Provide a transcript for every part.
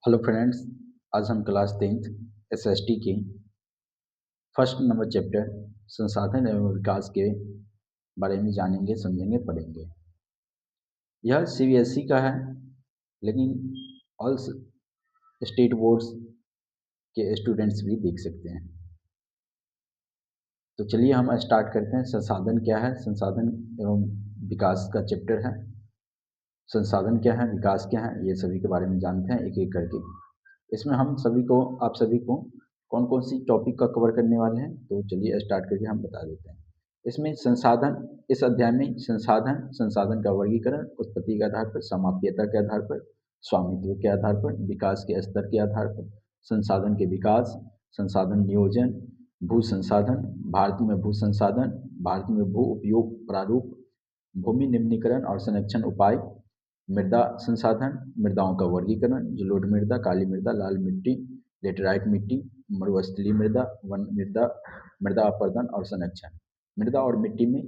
Hello friends. आज हम class 10th SST के फर्स्ट नंबर चैप्टर संसाधन एवं विकास के बारे में जानेंगे, समझेंगे, पढ़ेंगे। यह सीबीएसई का है, लेकिन ऑल स्टेट बोर्ड्स के स्टूडेंट्स भी देख सकते हैं। तो चलिए हम स्टार्ट करते हैं। संसाधन क्या है? संसाधन एवं विकास का चैप्टर है। संसाधन क्या है, विकास क्या है, ये सभी के बारे में जानते हैं एक एक करके। इसमें हम सभी को, आप सभी को कौन कौन सी टॉपिक का कवर करने वाले हैं, तो चलिए स्टार्ट करके हम बता देते हैं। इसमें संसाधन, इस अध्याय में संसाधन, संसाधन का वर्गीकरण, उत्पत्ति के आधार पर, समाप्यता के आधार पर, स्वामित्व के आधार पर, विकास के स्तर के आधार पर, संसाधन के विकास, संसाधन नियोजन, भू संसाधन, भारत में भू संसाधन, भारत में भू उपयोग प्रारूप, भूमि निम्नीकरण और संरक्षण उपाय, मृदा संसाधन, मृदाओं का वर्गीकरण, जलोढ़ मृदा, काली मृदा, लाल मिट्टी, लेटेराइट मिट्टी, मरुस्थलीय मृदा, वन मृदा, मृदा अपरदन और संरक्षण। मृदा और मिट्टी में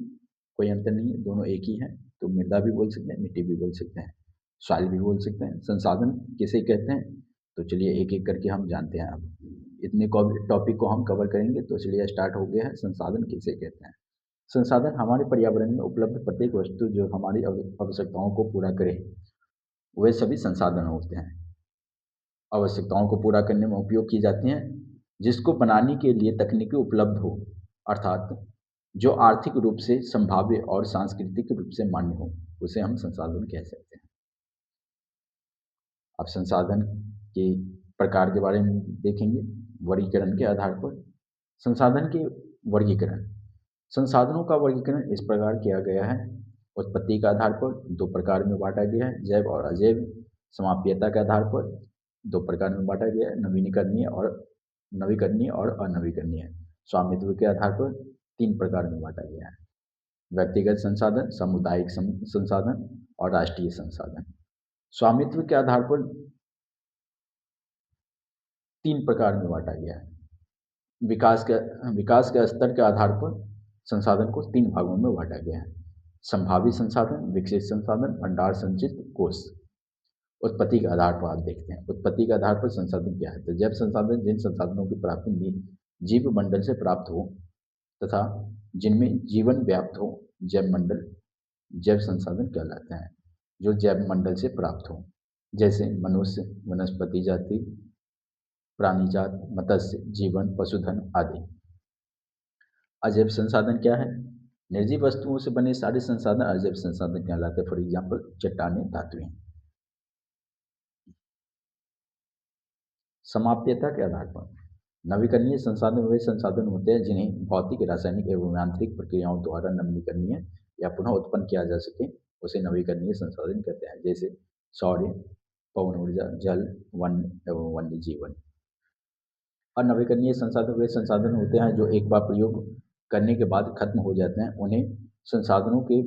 कोई अंतर नहीं है, दोनों एक ही हैं। तो मृदा भी बोल सकते हैं, मिट्टी भी बोल सकते हैं, सॉइल भी बोल सकते हैं। संसाधन किसे कहते हैं, तो चलिए एक एक करके हम जानते हैं। अब इतने टॉपिक को हम कवर करेंगे, तो चलिए स्टार्ट हो गया है। संसाधन किसे कहते हैं? संसाधन हमारे पर्यावरण में उपलब्ध प्रत्येक वस्तु जो हमारी आवश्यकताओं को पूरा करे, वे सभी संसाधन होते हैं। आवश्यकताओं को पूरा करने में उपयोग की जाती हैं, जिसको बनाने के लिए तकनीकी उपलब्ध हो, अर्थात जो आर्थिक रूप से संभाव्य और सांस्कृतिक रूप से मान्य हो, उसे हम संसाधन कह सकते हैं। अब संसाधन के प्रकार के बारे में देखेंगे वर्गीकरण के आधार पर। संसाधन के वर्गीकरण, संसाधनों का वर्गीकरण इस प्रकार किया गया है। उत्पत्ति के आधार पर दो प्रकार में बांटा गया है, जैव और अजैव। समाप्यता के आधार पर दो प्रकार में बांटा गया है, नवीकरणीय और अनवीकरणीय। स्वामित्व के आधार पर तीन प्रकार में बांटा गया है, व्यक्तिगत संसाधन, सामुदायिक संसाधन और राष्ट्रीय संसाधन। स्वामित्व के आधार पर तीन प्रकार में बांटा गया है। विकास के स्तर के आधार पर संसाधन को तीन भागों में बांटा गया है, संभावित संसाधन, विकसित संसाधन, भंडार संचित कोष। उत्पत्ति के आधार पर आप देखते हैं, उत्पत्ति के आधार पर संसाधन क्या है, तो जैव संसाधन जिन संसाधनों की प्राप्ति जीव मंडल से प्राप्त हो तथा जिनमें जीवन व्याप्त हो, जैव मंडल जैव संसाधन कहलाते हैं, जो जैव मंडल से प्राप्त हो, जैसे मनुष्य, वनस्पति जाति, प्राणी जात, मत्स्य जीवन, पशुधन आदि। अजैव संसाधन क्या है? निर्जीव वस्तुओं से बने सारे संसाधन अजैव संसाधन कहलाते हैं। फॉर एग्जाम्पल चट्टानें, धातुएं। समाप्यता के आधार पर नवीकरणीय संसाधन वे संसाधन होते हैं जिन्हें भौतिक, रासायनिक एवं यांत्रिक प्रक्रियाओं द्वारा नवीकरणीय या पुनः उत्पन्न किया जा सके, उसे नवीकरणीय संसाधन कहते हैं। जैसे सौर्य, पवन ऊर्जा, जल, वन एवं वन्य जीवन। अनवीकरणीय संसाधन वे संसाधन होते हैं जो एक बार प्रयोग करने के बाद खत्म हो जाते हैं, उन्हें संसाधनों के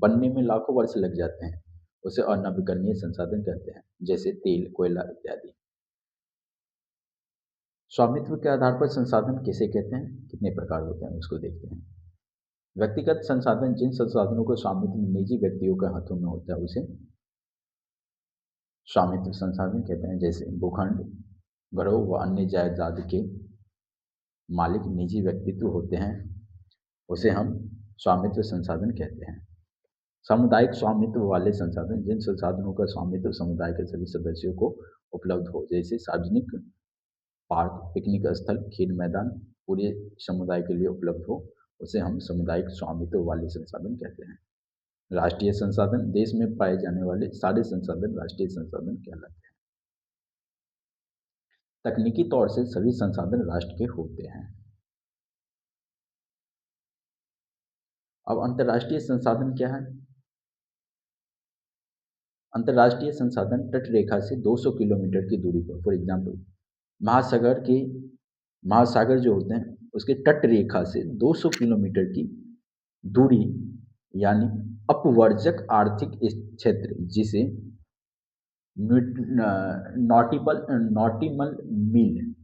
बनने में लाखों वर्ष लग जाते हैं, उसे अनवीकरणीय संसाधन कहते हैं, जैसे तेल, कोयला इत्यादि। स्वामित्व के आधार पर संसाधन किसे कहते हैं, कितने प्रकार होते हैं, उसको देखते हैं। व्यक्तिगत संसाधन, जिन संसाधनों को स्वामित्व निजी व्यक्तियों के हाथों में होता है, उसे स्वामित्व संसाधन कहते हैं। जैसे भूखंड, घरों व अन्य जायदाद के मालिक निजी व्यक्तित्व होते हैं, उसे हम स्वामित्व संसाधन कहते हैं। सामुदायिक स्वामित्व वाले संसाधन, जिन संसाधनों का स्वामित्व समुदाय के सभी सदस्यों को उपलब्ध हो, जैसे सार्वजनिक पार्क, पिकनिक स्थल, खेल मैदान पूरे समुदाय के लिए उपलब्ध हो, उसे हम सामुदायिक स्वामित्व वाले संसाधन कहते हैं। राष्ट्रीय संसाधन, देश में पाए जाने वाले सारे संसाधन राष्ट्रीय संसाधन कहलाते हैं। तकनीकी तौर से सभी संसाधन राष्ट्र के होते हैं। अब अंतर्राष्ट्रीय संसाधन क्या है? अंतर्राष्ट्रीय संसाधन तट रेखा से 200 किलोमीटर की दूरी पर, फॉर एग्जाम्पल महासागर जो होते हैं उसके तट रेखा से 200 किलोमीटर की दूरी, यानी अपवर्जक आर्थिक क्षेत्र, जिसे नॉटिमल मील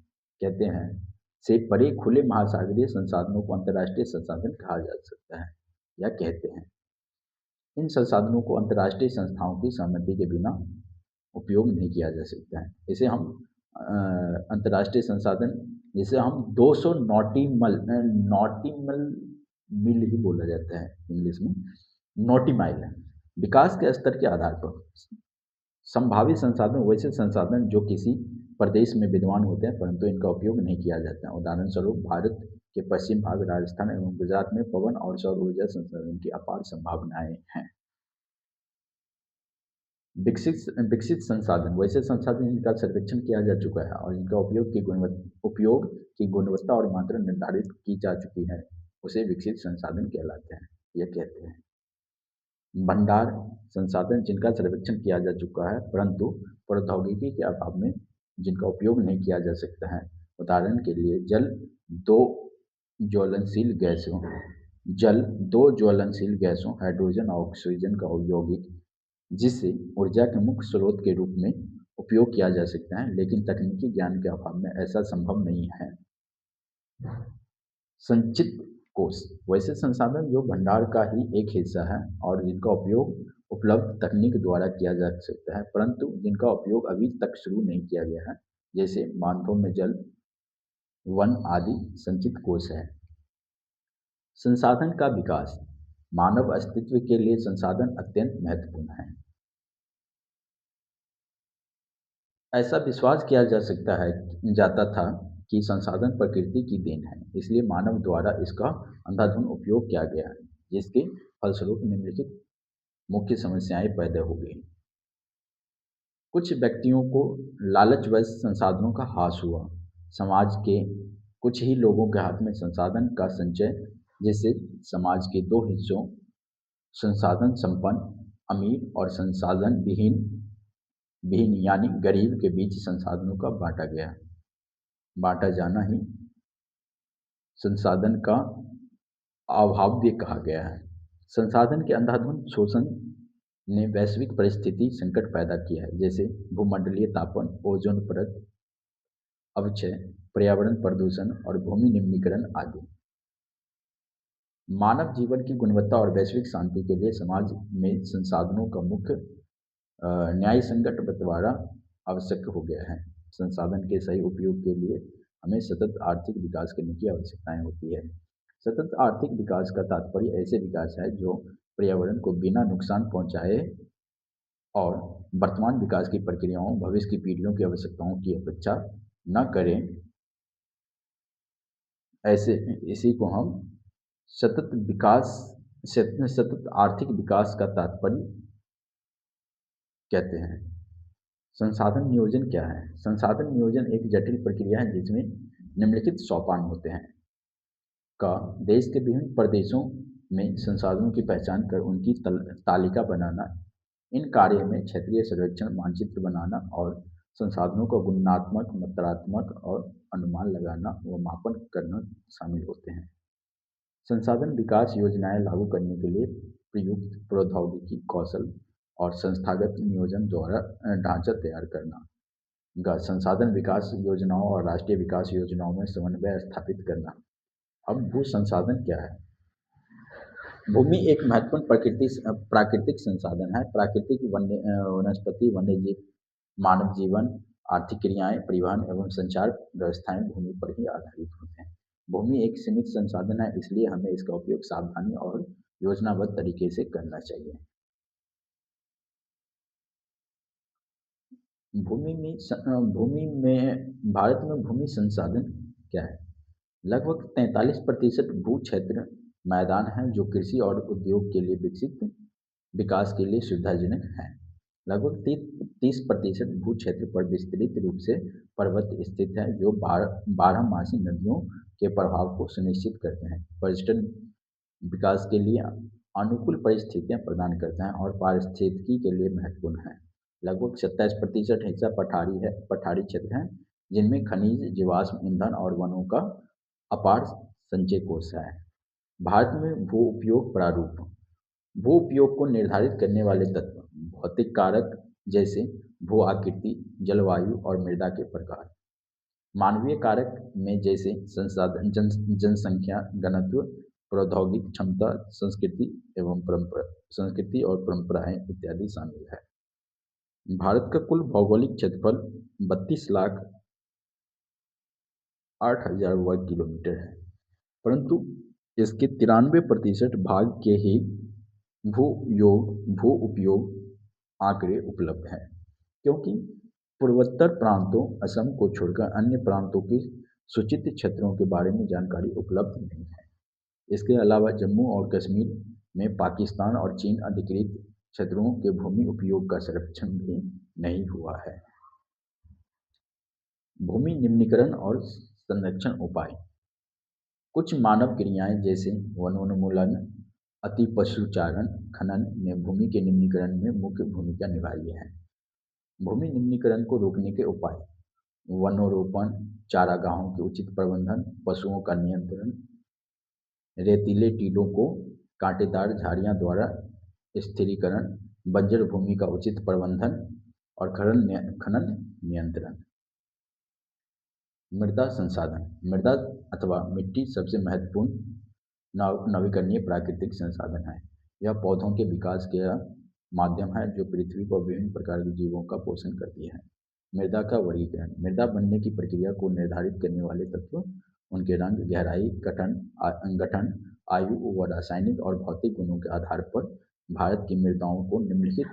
कहते हैं, से परे खुले महासागरीय संसाधनों को अंतर्राष्ट्रीय संसाधन कहा जा सकता है या कहते हैं। इन संसाधनों को अंतर्राष्ट्रीय संस्थाओं की सहमति के बिना उपयोग नहीं किया जा सकता है। इसे हम अंतर्राष्ट्रीय संसाधन, जिसे हम 200 नॉटिमल मील ही बोला जाता है इंग्लिश में, नॉटी माइल है। विकास के स्तर के आधार पर संभावित संसाधन वैसे संसाधन जो किसी प्रदेश में विद्यमान होते हैं परंतु इनका उपयोग नहीं किया जाता है। उदाहरण स्वरूप भारत के पश्चिम भाग, राजस्थान एवं गुजरात में पवन और सौर ऊर्जा संसाधन की अपार संभावनाएं हैं। विकसित संसाधन वैसे संसाधन जिनका सर्वेक्षण किया जा चुका है और इनका उपयोग की गुणवत्ता और मात्रा निर्धारित की जा चुकी है, उसे विकसित संसाधन कहलाते हैं। यह कहते हैं भंडार संसाधन जिनका सर्वेक्षण किया जा चुका है परंतु प्रौद्योगिकी के अभाव में जिनका उपयोग नहीं किया जा सकता है। उदाहरण के लिए दो दो ज्वलनशील गैसों हाइड्रोजन और ऑक्सीजन का यौगिक जिससे ऊर्जा के मुख्य स्रोत के रूप में उपयोग किया जा सकता है, लेकिन तकनीकी ज्ञान के अभाव में ऐसा संभव नहीं है। संचित कोष वैसे संसाधन जो भंडार का ही एक हिस्सा है और जिनका उपयोग उपलब्ध तकनीक द्वारा किया जा सकता है परंतु जिनका उपयोग अभी तक शुरू नहीं किया गया है, जैसे बांधों में जल, वन आदि संचित कोष है। संसाधन का विकास मानव अस्तित्व के लिए संसाधन अत्यंत महत्वपूर्ण है। ऐसा विश्वास किया जाता था कि संसाधन प्रकृति की देन है, इसलिए मानव द्वारा इसका अंधाधुंध उपयोग किया गया है, जिसके फलस्वरूप निम्नलिखित मुख्य समस्याएं पैदा हो गई। कुछ व्यक्तियों को लालचवश संसाधनों का हास हुआ। समाज के कुछ ही लोगों के हाथ में संसाधन का संचय, जिससे समाज के दो हिस्सों संसाधन संपन्न अमीर और संसाधन विहीन यानी गरीब के बीच संसाधनों का बांटा जाना ही संसाधन का अभाव भी कहा गया है। संसाधन के अंधाधुंध शोषण ने वैश्विक परिस्थिति संकट पैदा किया है, जैसे भूमंडलीय तापन, ओजोन परत अपक्षय, पर्यावरण प्रदूषण और भूमि निम्नीकरण आदि। मानव जीवन की गुणवत्ता और वैश्विक शांति के लिए समाज में संसाधनों का मुख्य न्याय संगत बंटवारा आवश्यक हो गया है। संसाधन के सही उपयोग के लिए हमें सतत आर्थिक विकास करने की आवश्यकताएं होती है। सतत आर्थिक विकास का तात्पर्य ऐसे विकास है जो पर्यावरण को बिना नुकसान पहुंचाए और वर्तमान विकास की प्रक्रियाओं, भविष्य की पीढ़ियों की आवश्यकताओं की अपेक्षा न करें। इसी को हम सतत आर्थिक विकास का तात्पर्य कहते हैं। संसाधन नियोजन क्या है? संसाधन नियोजन एक जटिल प्रक्रिया है जिसमें निम्नलिखित सोपान होते हैं। देश के विभिन्न प्रदेशों में संसाधनों की पहचान कर उनकी तालिका बनाना, इन कार्य में क्षेत्रीय सर्वेक्षण, मानचित्र बनाना और संसाधनों का गुणात्मक, मात्रात्मक और अनुमान लगाना व मापन करना शामिल होते हैं। संसाधन विकास योजनाएं लागू करने के लिए प्रयुक्त प्रौद्योगिकी कौशल और संस्थागत नियोजन द्वारा ढांचा तैयार करना। संसाधन विकास योजनाओं और राष्ट्रीय विकास योजनाओं में समन्वय स्थापित करना। अब भू संसाधन क्या है? भूमि एक महत्वपूर्ण प्राकृतिक संसाधन है। प्राकृतिक वनस्पति, वन्यजीव, मानव जीवन, आर्थिक क्रियाएं, परिवहन एवं संचार व्यवस्थाएं भूमि पर ही आधारित होते हैं। भूमि एक सीमित संसाधन है, इसलिए हमें इसका उपयोग सावधानी और योजनाबद्ध तरीके से करना चाहिए। भारत में भूमि संसाधन क्या है? लगभग 43% भू क्षेत्र मैदान है जो कृषि और उद्योग के लिए विकास के लिए सुविधाजनक है। लगभग 30% भू क्षेत्र पर विस्तृत रूप से पर्वत स्थित है जो 12 मासी नदियों के प्रभाव को सुनिश्चित करते हैं, पर्यटन विकास के लिए अनुकूल परिस्थितियां प्रदान करते हैं और पारिस्थितिकी के लिए महत्वपूर्ण है। लगभग 27% हिस्सा पठारी क्षेत्र है जिनमें खनिज, जीवाश्म ईंधन और वनों का अपार संचय कोष है। भारत में भू उपयोग प्रारूप। भू उपयोग को निर्धारित करने वाले तत्व भौतिक कारक जैसे भू आकृति, जलवायु और मृदा के प्रकार। मानवीय कारक में जैसे संसाधन, जनसंख्या घनत्व, प्रौद्योगिक क्षमता, संस्कृति और परंपराएं इत्यादि शामिल है। भारत का कुल भौगोलिक क्षेत्रफल 32,08,000 वर्ग किलोमीटर है, परंतु इसके 93% भाग के ही भू उपयोग आंकड़े उपलब्ध हैं, क्योंकि पूर्वोत्तर प्रांतों असम को छोड़कर अन्य प्रांतों के सूचित क्षेत्रों के बारे में जानकारी उपलब्ध नहीं है। इसके अलावा जम्मू और कश्मीर में पाकिस्तान और चीन अधिकृत क्षेत्रों के भूमि उपयोग का संरक्षण भी नहीं हुआ है। भूमि निम्नीकरण और संरक्षण उपाय। कुछ मानव क्रियाएं जैसे वनोन्मूलन, अतिपशुचारण, खनन ने भूमि के निम्नीकरण में मुख्य भूमिका निभाई है। भूमि निम्नीकरण को रोकने के उपाय: वनोरोपण, चारागाहों के उचित प्रबंधन, पशुओं का नियंत्रण, रेतीले टीलों को कांटेदार झाड़ियां द्वारा स्थिरीकरण, बंजर भूमि का उचित प्रबंधन और खनन नियंत्रण। मृदा संसाधन। मृदा अथवा मिट्टी सबसे महत्वपूर्ण नवीकरणीय प्राकृतिक संसाधन है। यह पौधों के विकास का माध्यम है जो पृथ्वी पर विभिन्न प्रकार के जीवों का पोषण करती है। मृदा का वर्गीकरण। मृदा बनने की प्रक्रिया को निर्धारित करने वाले तत्व उनके रंग, गहराई, गठन, आयु व रासायनिक और भौतिक गुणों के आधार पर भारत की मृदाओं को निम्नलिखित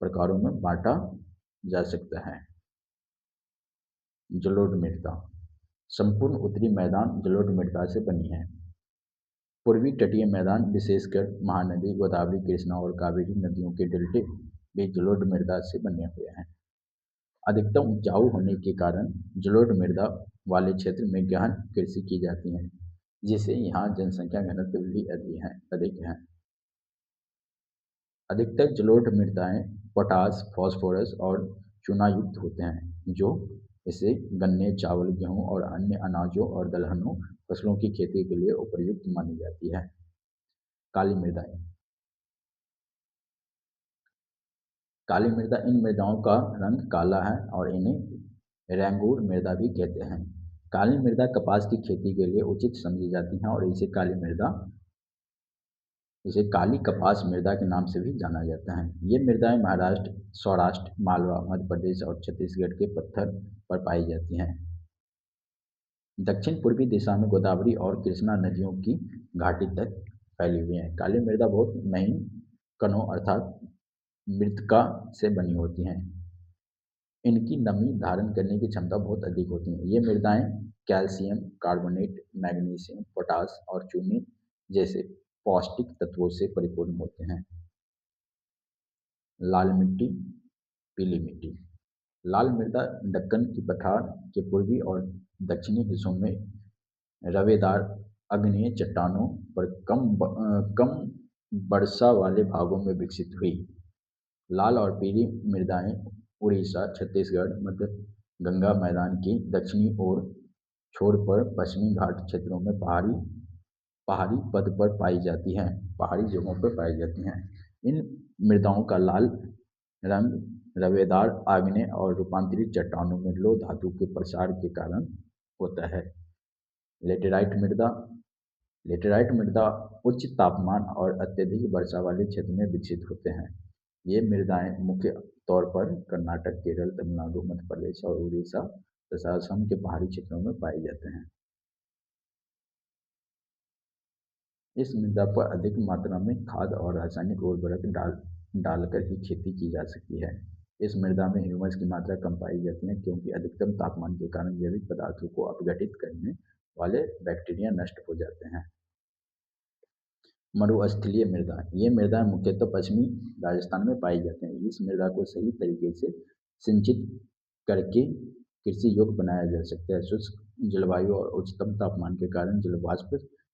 प्रकारों में बांटा जा सकता है। जलोढ़ मृदा। संपूर्ण उत्तरी मैदान जलोढ़ मृदा से बनी है। पूर्वी तटीय मैदान विशेषकर महानदी, गोदावरी, कृष्णा और कावेरी नदियों के डेल्टे भी जलोढ़ मृदा से बने हुए हैं। अधिकतम उपजाऊ होने के कारण जलोढ़ मृदा वाले क्षेत्र में गहन कृषि की जाती है, जिससे यहाँ जनसंख्या घनत्व भी अधिक है। अधिकतर जलोढ़ मृदाएं पोटास, फास्फोरस और चूनायुक्त होते हैं, जो इसे गन्ने, चावल, गेहूं और अन्य अनाजों और दलहनों फसलों की खेती के लिए उपयुक्त मानी जाती है। काली मृदाएं। काली मृदा इन मृदाओं का रंग काला है और इन्हें रैंगूर मृदा भी कहते हैं। काली मृदा कपास की खेती के लिए उचित समझी जाती है और इसे काली कपास मृदा के नाम से भी जाना जाता है। ये मृदाएं महाराष्ट्र, सौराष्ट्र, मालवा, मध्य प्रदेश और छत्तीसगढ़ के पत्थर पर पाई जाती हैं। दक्षिण पूर्वी दिशा में गोदावरी और कृष्णा नदियों की घाटी तक फैली हुई है। काली मृदा बहुत महीन कणों अर्थात मृत्तिका से बनी होती हैं। इनकी नमी धारण करने की क्षमता बहुत अधिक होती है। ये मृदाएं कैल्शियम कार्बोनेट, मैग्नीशियम, पोटास और चूने जैसे पौष्टिक तत्वों से परिपूर्ण होते हैं। लाल मिट्टी, पीली मिट्टी। लाल मृदा दक्कन की पठार के पूर्वी और दक्षिणी हिस्सों में रवेदार आग्नेय चट्टानों पर कम वर्षा वाले भागों में विकसित हुई। लाल और पीली मृदाएं उड़ीसा, छत्तीसगढ़, मध्य गंगा मैदान की दक्षिणी ओर छोड़कर पश्चिमी घाट क्षेत्रों में पहाड़ी पद पर पाई जाती हैं, पहाड़ी जगहों पर पाई जाती हैं। इन मृदाओं का लाल रंग रवेदार आग्नेय और रूपांतरित चट्टानों में लौह धातु के प्रसार के कारण होता है। लेटेराइट मृदा। लेटेराइट मृदा उच्च तापमान और अत्यधिक वर्षा वाले क्षेत्र में विकसित होते हैं। ये मृदाएं मुख्य तौर पर कर्नाटक, केरल, तमिलनाडु, मध्य प्रदेश और उड़ीसा तथा असम के पहाड़ी क्षेत्रों में पाए जाते हैं। इस मृदा पर अधिक मात्रा में खाद और रासायनिक उर्वरक डालकर ही खेती की जा सकती है। इस मृदा में ह्यूमस की मात्रा कम पाई जाती है, क्योंकि अधिकतम तापमान के कारण जैविक पदार्थों को अपघटित करने वाले बैक्टीरिया नष्ट हो जाते हैं। मरुस्थलीय मृदा। ये मृदा मुख्यतः पश्चिमी राजस्थान में पाई जाती हैं। इस मृदा को सही तरीके से सिंचित करके कृषि योग्य बनाया जा सकता है। शुष्क जलवायु और उच्चतम तापमान के कारण जल वाष्प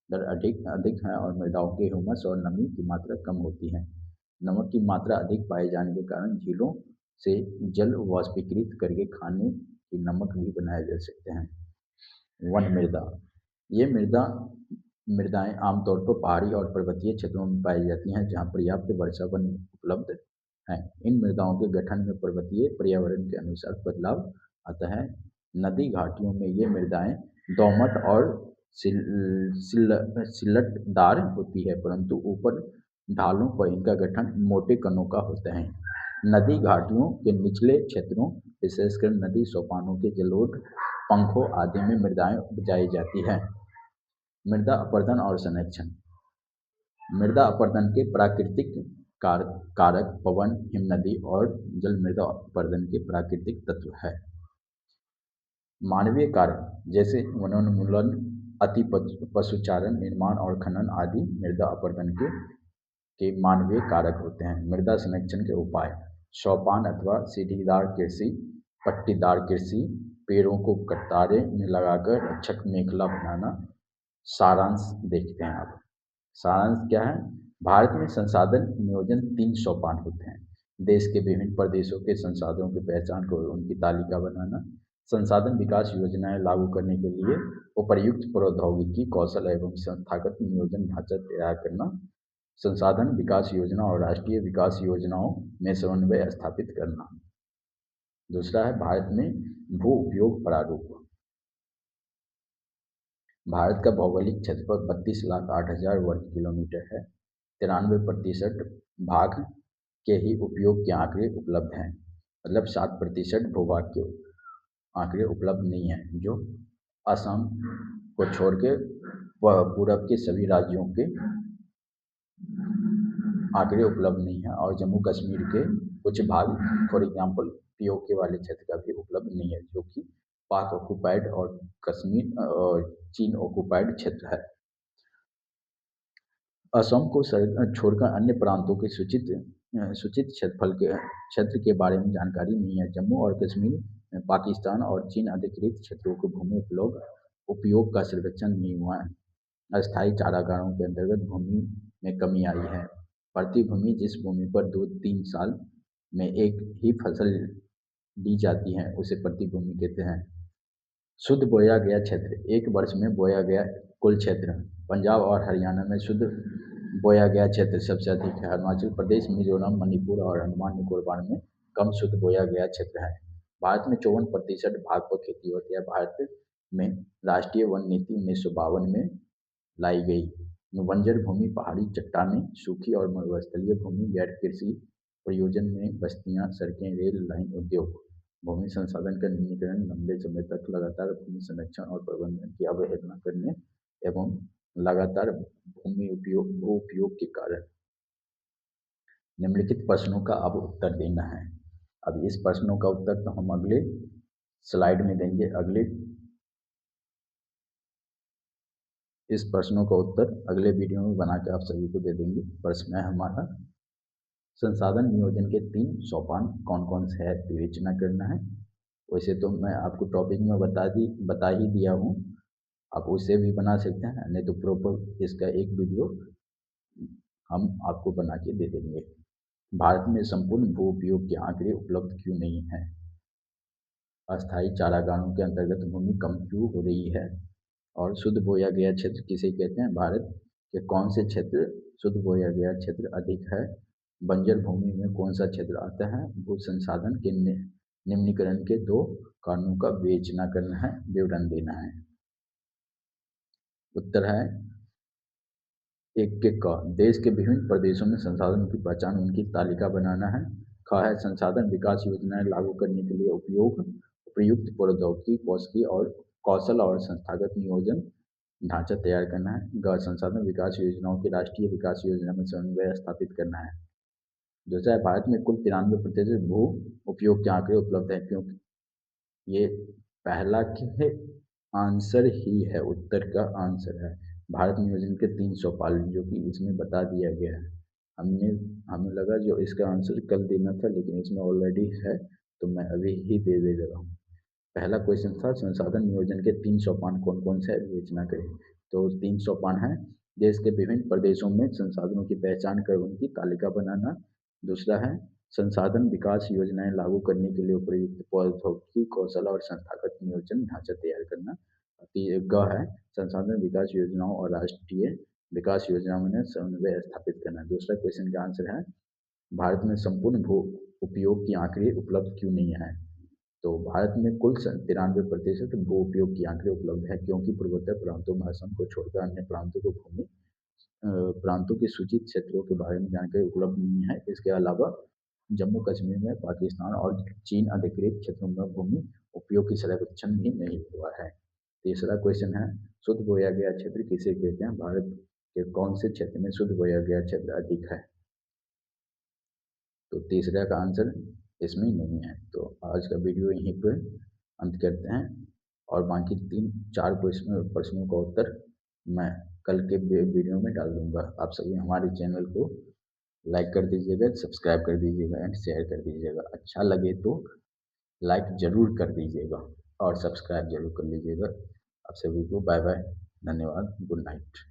दर अधिक है और मृदाओं के ह्यूमस और नमी की मात्रा कम होती है। नमक की मात्रा अधिक पाए जाने के कारण झीलों से जल वाष्पीकृत करके खाने की नमक भी बनाए जा सकते हैं। वन मृदा। ये मृदाएं आमतौर पर पहाड़ी और पर्वतीय क्षेत्रों में पाई जाती हैं, जहां पर्याप्त वर्षा वन उपलब्ध है। इन मृदाओं के गठन में पर्वतीय पर्यावरण के अनुसार बदलाव आता है। नदी घाटियों में ये मृदाएं दोमट और सिलटदार होती है, परंतु ऊपर ढालों पर इनका गठन मोटे कणों का होता है। नदी घाटियों के निचले क्षेत्रों, विशेषकर नदी सोपानों के जलोढ़ पंखों आदि में मृदाएं उपजाई जाती हैं। मृदा अपरदन और संरक्षण। मृदा अपरदन के प्राकृतिक कारक पवन, हिमनदी और जल मृदा अपरदन के प्राकृतिक तत्व है। मानवीय कारक जैसे वनोन्मूलन, अति पशुचारण, निर्माण और खनन आदि मृदा अपरदन के मानवीय कारक होते हैं। मृदा संरक्षण के उपाय: सोपान अथवा सीढ़ीदार कृषि, पट्टीदार कृषि, पेड़ों को कतारे में लगाकर रक्षक मेखला बनाना। सारांश देखते हैं आप। सारांश क्या है? भारत में संसाधन नियोजन 3 सोपान होते हैं। देश के विभिन्न प्रदेशों के संसाधनों की पहचान कर उनकी तालिका बनाना, संसाधन विकास योजनाएं लागू करने के लिए उपर्युक्त प्रौद्योगिकी, कौशल एवं संस्थागत नियोजन ढांचा तैयार करना, संसाधन विकास योजना और राष्ट्रीय विकास योजनाओं में समन्वय स्थापित करना। दूसरा है भारत में भू उपयोग प्रारूप। भारत का भौगोलिक क्षेत्रफल 32,08,000 वर्ग किलोमीटर है। 93% भाग के ही उपयोग के आंकड़े उपलब्ध हैं, मतलब 7% भूभाग के आंकड़े उपलब्ध नहीं हैं, जो असम को छोड़ के पूरब के सभी राज्यों के आंकड़े उपलब्ध नहीं हैं, और जम्मू कश्मीर के कुछ भाग, फॉर एग्जांपल पीओके वाले क्षेत्र का भी उपलब्ध नहीं है, जो कि पाक ऑक्युपाइड और कश्मीर और चीन ऑक्युपाइड क्षेत्र है। असम को छोड़कर अन्य प्रांतों के सूचित क्षेत्र के बारे में जानकारी नहीं है। जम्मू और कश्मीर में पाकिस्तान और चीन अधिकृत क्षेत्रों के भूमि उपयोग का सर्वेक्षण नहीं हुआ है। अस्थायी चारागाहों के अंतर्गत भूमि में कमी आई है। प्रति भूमि जिस भूमि पर 2-3 साल में एक ही फसल ली जाती है उसे प्रति भूमि कहते हैं। शुद्ध बोया गया क्षेत्र, एक वर्ष में बोया गया कुल क्षेत्र। पंजाब और हरियाणा में शुद्ध बोया गया क्षेत्र सबसे अधिक है। अरुणाचल प्रदेश, मिजोरम, मणिपुर और अंडमान निकोबार में कम शुद्ध बोया गया क्षेत्र है। भारत में 54% भाग पर खेती होती है। भारत में राष्ट्रीय वन नीति 1952 में लाई गई। बंजर भूमि, पहाड़ी चट्टानें, सूखी और मरुस्थलीय भूमि, गैर कृषि प्रयोजन में बस्तियां, सड़कें, रेल लाइन, उद्योग। भूमि संसाधन का न्यूनीकरण, लंबे समय तक लगातार भूमि संरक्षण और प्रबंधन की अवहेलना करने एवं लगातार भू उपयोग के कारण। निम्नलिखित प्रश्नों का अब उत्तर देना है। अब इस प्रश्नों का उत्तर तो हम अगले स्लाइड में देंगे। इस प्रश्नों का उत्तर अगले वीडियो में बना के आप सभी को दे देंगे। प्रश्न है हमारा, संसाधन नियोजन के 3 सोपान कौन कौन से है, विवेचना करना है। वैसे तो मैं आपको टॉपिक में बता ही दिया हूँ, आप उसे भी बना सकते हैं, नहीं तो प्रॉपर इसका एक वीडियो हम आपको बना के दे देंगे। भारत में संपूर्ण भू उपयोग के आंकड़े उपलब्ध क्यों नहीं है? अस्थायी चारागाहों के अंतर्गत भूमि कम क्यों हो रही है? और शुद्ध बोया गया क्षेत्र किसे कहते हैं? भारत के कौन से क्षेत्र शुद्ध बोया गया क्षेत्र अधिक है? बंजर भूमि में कौन सा क्षेत्र आता है? भू संसाधन के निम्नीकरण के 2 कारणों का विवेचना करना है, विवरण देना है। उत्तर है एक के क, देश के विभिन्न प्रदेशों में संसाधन की पहचान, उनकी तालिका बनाना है। ख है संसाधन विकास योजनाएं लागू करने के लिए उपयुक्त प्रौद्योगिकी, कौशल और संस्थागत नियोजन ढांचा तैयार करना है। ग, संसाधन विकास योजनाओं की राष्ट्रीय विकास योजना में समन्वय स्थापित करना है। दूसरा है भारत में कुल 93% भू उपयोग के आंकड़े उपलब्ध हैं, क्योंकि ये पहला के आंसर ही है, उत्तर का आंसर है। भारत नियोजन के 3 सोपान जो कि इसमें बता दिया गया है। हमें लगा जो इसका आंसर कल देना था, लेकिन इसमें ऑलरेडी है तो मैं अभी ही दे रहा हूँ। पहला क्वेश्चन था संसाधन नियोजन के 3 सोपान कौन कौन से है, विवेचना करें। तो 3 सोपान है, देश के विभिन्न प्रदेशों में संसाधनों की पहचान कर उनकी तालिका बनाना। दूसरा है संसाधन विकास योजनाएं लागू करने के लिए उपयुक्त प्रौद्योगिकी, कौशल और संस्थागत नियोजन ढांचा तैयार करना। ग है संसाधन विकास योजनाओं और राष्ट्रीय विकास योजनाओं में समन्वय स्थापित करना। दूसरा क्वेश्चन का आंसर है भारत में संपूर्ण भू उपयोग के आंकड़े उपलब्ध क्यों नहीं है। तो भारत में कुल 93% भू उपयोग के आंकड़े उपलब्ध है, क्योंकि पूर्वोत्तर प्रांतों में असम को छोड़कर अन्य प्रांतों के सूचित क्षेत्रों के बारे में जानकारी उपलब्ध नहीं है। इसके अलावा जम्मू कश्मीर में पाकिस्तान और चीन अधिकृत क्षेत्रों में भूमि उपयोग की सर्वेक्षण भी नहीं हुआ है। तीसरा क्वेश्चन है, शुद्ध बोया गया क्षेत्र किसे कहते हैं? भारत के कौन से क्षेत्र में शुद्ध बोया गया क्षेत्र अधिक है? तो तीसरा का आंसर इसमें नहीं है। तो आज का वीडियो यहीं पर अंत करते हैं और बाकी 3-4 प्रश्नों का उत्तर मैं कल के वीडियो में डाल दूंगा। आप सभी हमारे चैनल को लाइक कर दीजिएगा, सब्सक्राइब कर दीजिएगा एंड शेयर कर दीजिएगा। अच्छा लगे तो लाइक ज़रूर कर दीजिएगा और सब्सक्राइब ज़रूर कर लीजिएगा। आप सभी को बाय बाय, धन्यवाद, गुड नाइट।